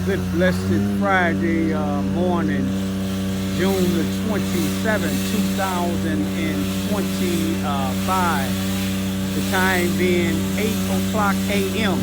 Good blessed Friday morning, June the 27th, 2025. The time being 8 o'clock a.m.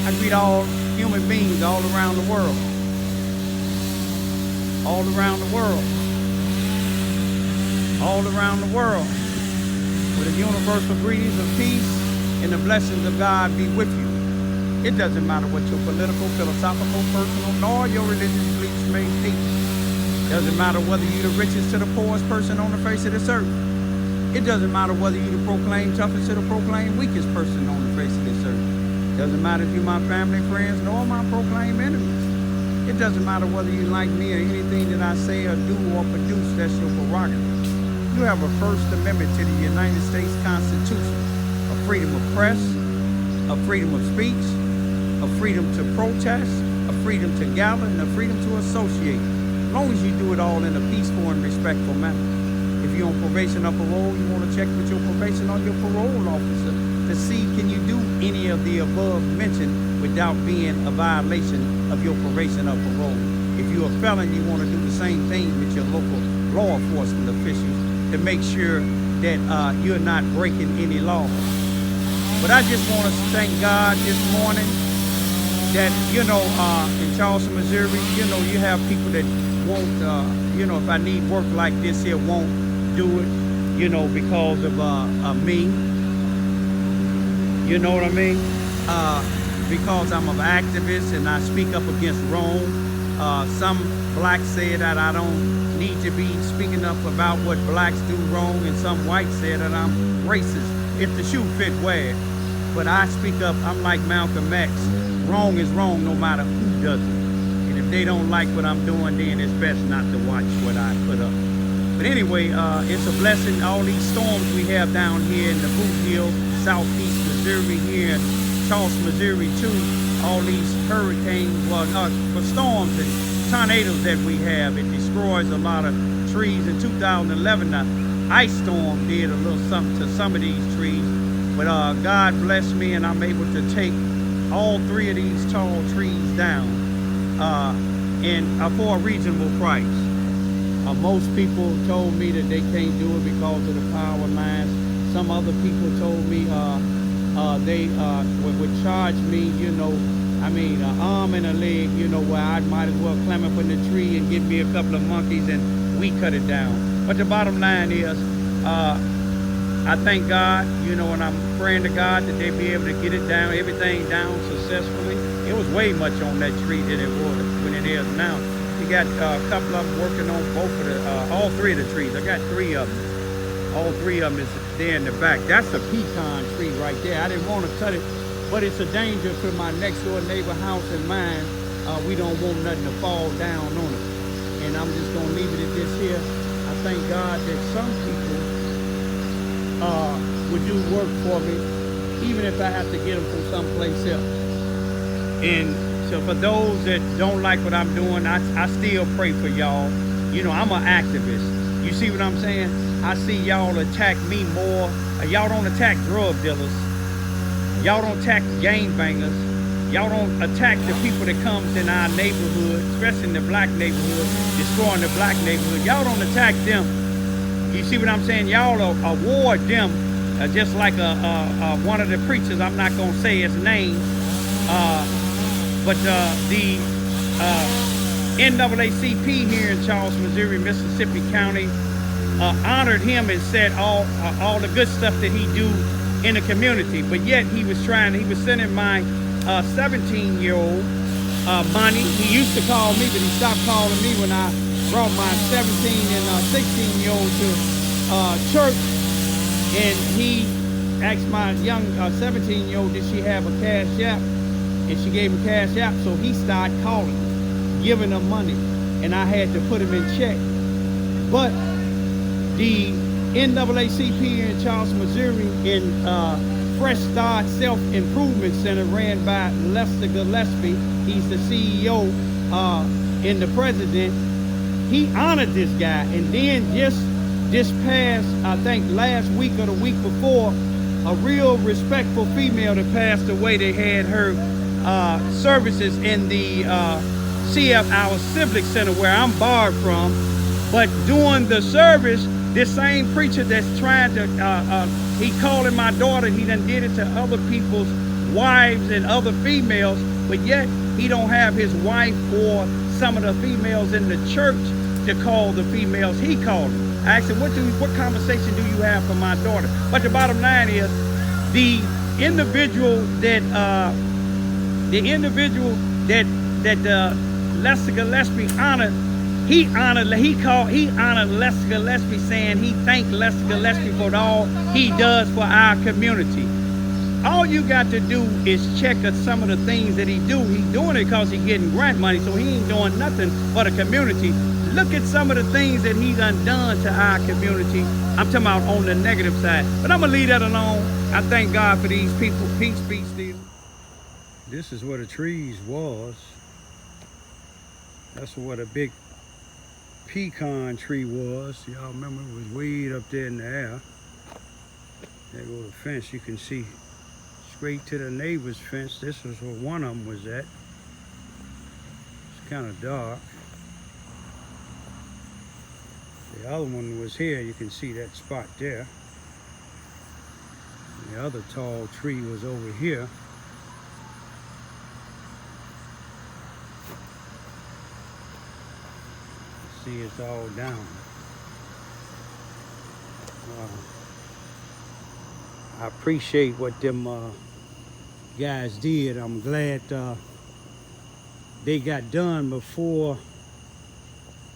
I greet all human beings all around the world. All around the world. All around the world. With the universal greetings of peace and the blessings of God be with you. It doesn't matter what your political, philosophical, personal, nor your religious beliefs may be. It doesn't matter whether you're the richest to the poorest person on the face of this earth. It doesn't matter whether you the proclaim toughest to the proclaim weakest person on the face of this earth. It doesn't matter if you're my family, friends, nor my proclaim enemies. It doesn't matter whether you like me or anything that I say or do or produce, that's your prerogative. You have a First Amendment to the United States Constitution, a freedom of press, a freedom of speech, a freedom to protest, a freedom to gather, and a freedom to associate, as long as you do it all in a peaceful and respectful manner. If you're on probation or parole, you want to check with your probation or your parole officer to see can you do any of the above mentioned without being a violation of your probation or parole. If you're a felon, you want to do the same thing with your local law enforcement officials to make sure that you're not breaking any laws. But I just want to thank God this morning that, in Charleston, Missouri, you have people that won't, if I need work like this here, won't do it, because of me. You know what I mean? Because I'm an activist and I speak up against wrong. Some blacks say that I don't need to be speaking up about what blacks do wrong, and some whites say that I'm racist. If the shoe fit, wear it. But I speak up. I'm like Malcolm X. Wrong is wrong no matter who does it. And if they don't like what I'm doing, then it's best not to watch what I put up. But anyway, it's a blessing. All these storms we have down here in the Boot Hill, southeast Missouri, here in Charleston, Missouri too. All these hurricanes, for storms and tornadoes that we have, it destroys a lot of trees. In 2011, the ice storm did a little something to some of these trees. But God bless me, and I'm able to take all 3 of these tall trees down for a reasonable price. Most people told me that they can't do it because of the power lines. Some other people told me they would charge me, an arm and a leg, where I might as well climb up in the tree and give me a couple of monkeys and we cut it down. But the bottom line is, I thank God, and I'm praying to God that they be able to get it down, everything down successfully. It was way much on that tree than it was when it is now. We got a couple of them working on all 3 of the trees. I got 3 of them. All 3 of them is there in the back. That's a pecan tree right there. I didn't want to cut it, but it's a danger to my next door neighbor house and mine. We don't want nothing to fall down on it. And I'm just going to leave it at this here. I thank God that some people would do work for me, even if I have to get them from someplace else. And so for those that don't like what I'm doing, I still pray for y'all. I'm an activist. You see what I'm saying? I see y'all attack me more. Y'all don't attack drug dealers. Y'all don't attack gangbangers. Y'all don't attack the people that comes in our neighborhood, especially in the black neighborhood, destroying the black neighborhood. Y'all don't attack them. You see what I'm saying? Y'all award them, just like one of the preachers, I'm not going to say his name, but the NAACP here in Charleston, Missouri, Mississippi County, honored him and said all the good stuff that he do in the community. But yet he was sending my 17-year-old money. He used to call me, but he stopped calling me when I brought my 17 and 16-year-old to church, and he asked my young 17-year-old, did she have a cash app? And she gave him cash app, so he started calling, giving her money, and I had to put him in check. But the NAACP in Charleston, Missouri, in Fresh Start Self-Improvement Center, ran by Lester Gillespie, he's the CEO and the president. He honored this guy, and then just this past, I think last week or the week before, a real respectful female that passed away, they had her services in the CF, our Civic Center, where I'm barred from. But during the service, this same preacher that's trying to, he calling my daughter, he done did it to other people's wives and other females, but yet he don't have his wife or some of the females in the church to call the females he called them. I asked him, what conversation do you have for my daughter? But the bottom line is, the individual that Lester Gillespie honored, he honored Lester Gillespie, saying he thanked Lester Gillespie for all he does for our community. All you got to do is check out some of the things that he do. He's doing it because he's getting grant money, so he ain't doing nothing for the community. Look at some of the things that he's done to our community. I'm talking about on the negative side. But I'm going to leave that alone. I thank God for these people. Peace, peace, Steve. This is where the trees was. That's where the big pecan tree was. Y'all remember it was way up there in the air. There go the fence. You can see straight to the neighbor's fence. This was where one of them was at. It's kind of dark. The other one was here. You can see that spot there. The other tall tree was over here. See, it's all down. I appreciate what them guys did. I'm glad they got done before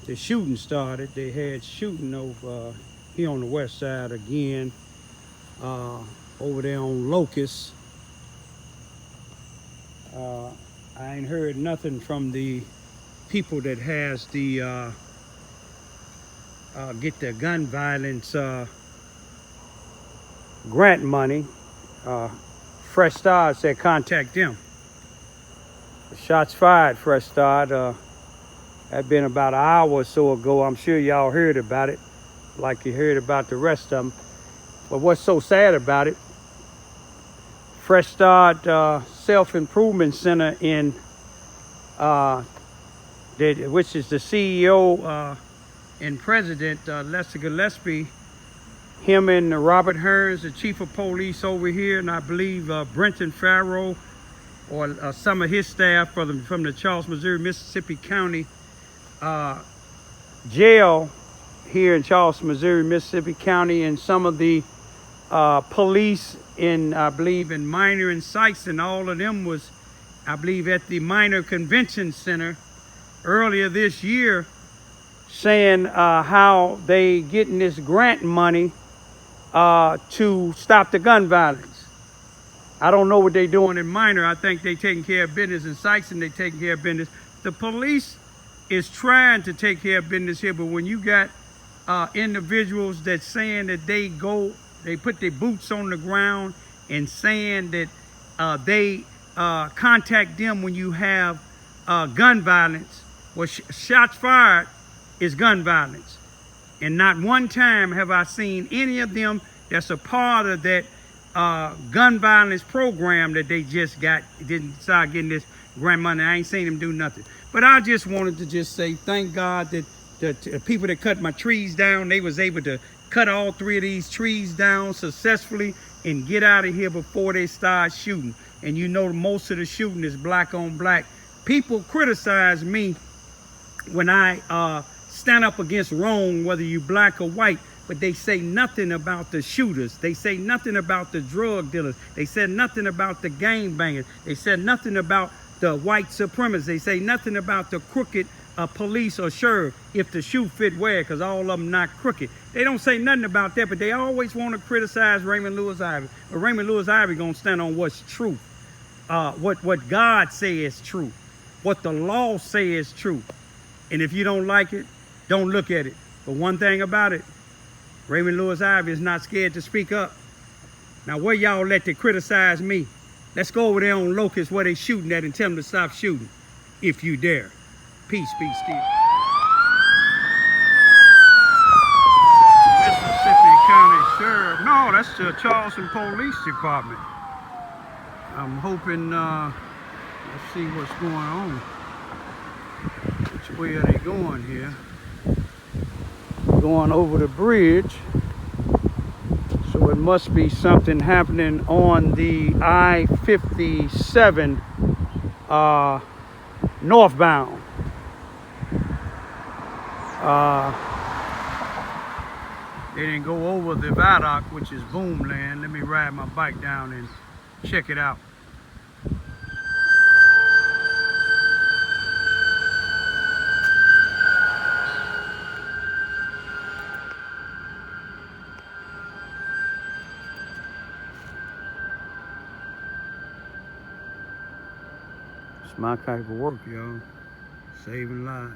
the shooting started. They had shooting over here on the west side again, over there on Locust. I ain't heard nothing from the people that has the get the gun violence grant money. Fresh Start said contact them. Shots fired, Fresh Start. That been about an hour or so ago. I'm sure y'all heard about it, like you heard about the rest of them. But what's so sad about it, Fresh Start Self-Improvement Center in, which is the CEO and president, Lester Gillespie, him and Robert Hearns, the chief of police over here, and I believe Brenton Farrow, or some of his staff from the Charles, Missouri, Mississippi County jail here in Charles, Missouri, Mississippi County, and some of the police in, I believe, in Minor and Sykes, and all of them was, I believe, at the Minor Convention Center earlier this year, saying how they getting this grant money to stop the gun violence. I don't know what they're doing in Minor. I think they taking care of business in Sykes, and they taking care of business. The police is trying to take care of business here, but when you got individuals that saying that they put their boots on the ground and saying that they contact them when you have gun violence, well, shots fired is gun violence. And not one time have I seen any of them that's a part of that gun violence program that they just didn't start getting this grant money. I ain't seen them do nothing. But I just wanted to just say thank God that the people that cut my trees down, they was able to cut all 3 of these trees down successfully and get out of here before they start shooting. And you know, most of the shooting is black on black. People criticize me when I stand up against wrong, whether you black or white, but they say nothing about the shooters. They say nothing about the drug dealers. They said nothing about the gangbangers. They said nothing about the white supremacists. They say nothing about the crooked police or sheriff, if the shoe fit where, because all of them not crooked. They don't say nothing about that, but they always want to criticize Raymond Lewis Ivey. But Raymond Lewis Ivey gonna stand on what's true, what God say is true, what the law say is true. And if you don't like it, don't look at it. But one thing about it, Raymond Lewis Ivey is not scared to speak up. Now, where y'all let to criticize me? Let's go over there on Locust where they shooting at and tell them to stop shooting, if you dare. Peace, peace, Steve. Mississippi County Sheriff. No, that's the Charleston Police Department. I'm hoping Let's see what's going on. Which way are they going here? Going over the bridge. So it must be something happening on the I-57 northbound. They didn't go over the viaduct, which is boomland. Let me ride my bike down and check it out. It's my type of work, y'all. Saving lives.